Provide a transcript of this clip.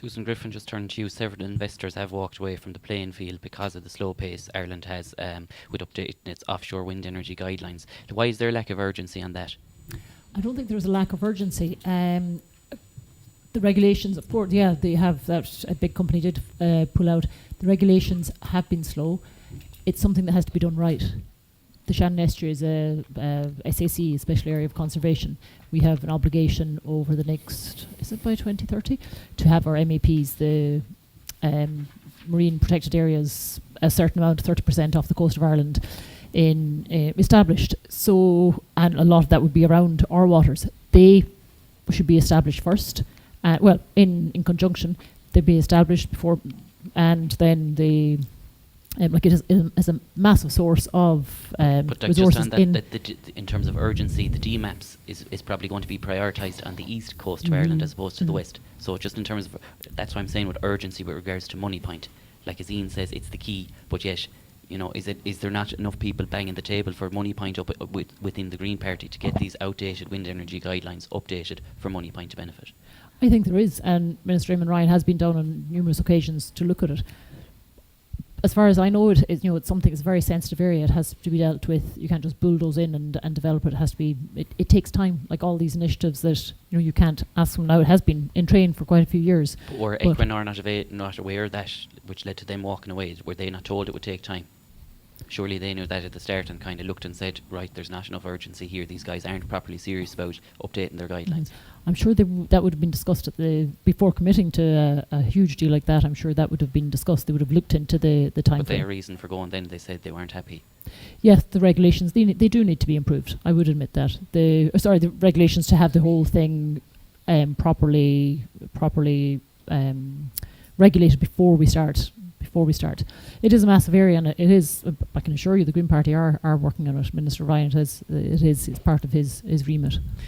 Susan Griffin, just turned to you. Several investors have walked away from the playing field because of the slow pace Ireland has with updating its offshore wind energy guidelines. Why is there a lack of urgency on that? I don't think there's a lack of urgency. The regulations, of course, yeah, they have that. A big company did pull out. The regulations have been slow. It's something that has to be done right. The Shannon Estuary is a SAC, Special Area of Conservation. We have an obligation over the next, is it by 2030, to have our MAPs, the marine protected areas, a certain amount, 30% off the coast of Ireland, in established. So, and a lot of that would be around our waters. They should be established first. Well, in conjunction, they'd be established before, and then they. Like it is a massive source of but resources. Just on that, in terms of urgency, the DMAPs is probably going to be prioritised on the east coast of Ireland as opposed to the west. So just in terms of, that's why I'm saying with urgency with regards to Moneypoint. Like as Ian says, it's the key, but yet, you know, is there not enough people banging the table for Moneypoint within the Green Party to get these outdated wind energy guidelines updated for Moneypoint to benefit? I think there is, and Minister Eamon Ryan has been down on numerous occasions to look at it. As far as I know, it's something. It's a very sensitive area. It has to be dealt with. You can't just bulldoze in and develop it. It has to be. It takes time. Like all these initiatives that you can't ask them now. It has been in train for quite a few years. Or Equinor not aware of that, which led to them walking away. Were they not told it would take time? Surely they knew that at the start and kind of looked and said, right, there's not enough urgency here. These guys aren't properly serious about updating their guidelines. I'm sure that would have been discussed before committing to a huge deal like that. I'm sure that would have been discussed. They would have looked into the time But frame. their reason for going then, they said they weren't happy. Yes, the regulations, they do need to be improved. I would admit that. The regulations to have the whole thing properly regulated before we start. It is a massive area, and it is, I can assure you, the Green Party are working on it. Minister Ryan, it's part of his remit.